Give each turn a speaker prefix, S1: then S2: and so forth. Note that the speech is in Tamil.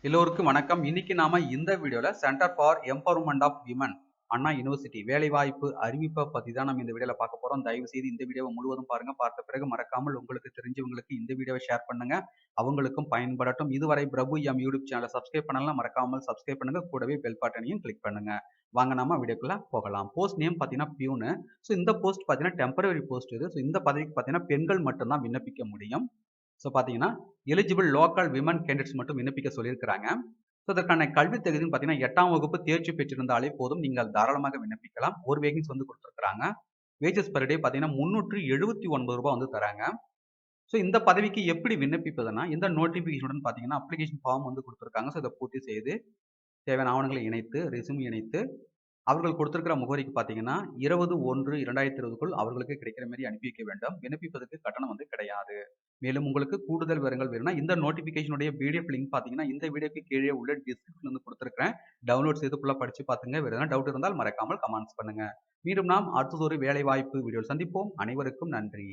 S1: எல்லோருக்கும் வணக்கம். இன்னைக்கு நாம இந்த வீடியோல centre for empowerment of women Anna university வேலைவாய்ப்பு அறிவிப்பை பத்தி தான் நம்ம இந்த வீடியோல பார்க்க போறோம். தயவு செய்து இந்த வீடியோவை முழுவதும் பாருங்க. பார்த்த பிறகு மறக்காமல் உங்களுக்கு தெரிஞ்சவங்களுக்கு இந்த வீடியோவை ஷேர் பண்ணுங்க. அவங்களுக்கும் பயன்படட்டும். இதுவரை பிரபு எம் யூடியூப் சேனலை சப்ஸ்கிரைப் பண்ணலாம், மறக்காமல் சப்ஸ்கிரைப் பண்ணுங்க. கூடவே பெல் பட்டனையும் கிளிக் பண்ணுங்க. வாங்க நாம வீடியோக்குள்ள போகலாம். போஸ்ட் நேம் பார்த்தீங்கன்னா பியூனு. ஸோ இந்த போஸ்ட் பார்த்தீங்கன்னா டெம்பரரி போஸ்ட் இது. ஸோ இந்த பதவிக்கு பார்த்தீங்கன்னா பெண்கள் மட்டும்தான் விண்ணப்பிக்க முடியும். ஸோ பார்த்தீங்கன்னா எலிஜிபிள் லோக்கல் விமன் கேண்டிடேட்ஸ் மட்டும் விண்ணப்பிக்க சொல்லியிருக்கிறாங்க. ஸோ அதற்கான கல்வி தகுதின்னு பார்த்தீங்கன்னா 8ஆம் வகுப்பு தேர்ச்சி பெற்றிருந்தாலே போதும், நீங்கள் தாராளமாக விண்ணப்பிக்கலாம். ஒரு வேகன்ஸ் வந்து கொடுத்துருக்காங்க. வேஜஸ் பர் டே பார்த்தீங்கன்னா ரூ. 379 வந்து தராங்க. ஸோ இந்த பதவிக்கு எப்படி விண்ணப்பிப்பதுன்னா, இந்த நோட்டிஃபிகேஷனுடன் பார்த்தீங்கன்னா அப்ளிகேஷன் ஃபார்ம் வந்து கொடுத்துருக்காங்க. ஸோ இதை பூர்த்தி செய்து தேவையான ஆவணங்களை இணைத்து ரெஸ்யூம் இணைத்து அவர்கள் கொடுத்திருக்கிற முகவரிக்கு பார்த்தீங்கன்னா 20/1/2020க்குள் அவர்களுக்கு கிடைக்கிற மாதிரி அனுப்பி வைக்க வேண்டும். விண்ணப்பிப்பதற்கு கட்டணம் வந்து கிடையாது. மேலும் உங்களுக்கு கூடுதல் விவரங்கள் வேணும்னா இந்த நோட்டிஃபிகேஷனுடைய பிடிஎஃப் லிங்க் பார்த்தீங்கன்னா இந்த வீடியோக்கு கீழே உள்ள டிஸ்கிரிப்ஷன் வந்து கொடுத்துருக்கேன். டவுன்லோட் செய்து ஃபுல்லாக படிச்சு பார்த்துங்க. வேறு எதனா டவுட் இருந்தால் மறக்காமல் கமெண்ட்ஸ் பண்ணுங்க. மீண்டும் நாம் அடுத்தது ஒரு வேலை வாய்ப்பு வீடியோவில் சந்திப்போம். அனைவருக்கும் நன்றி.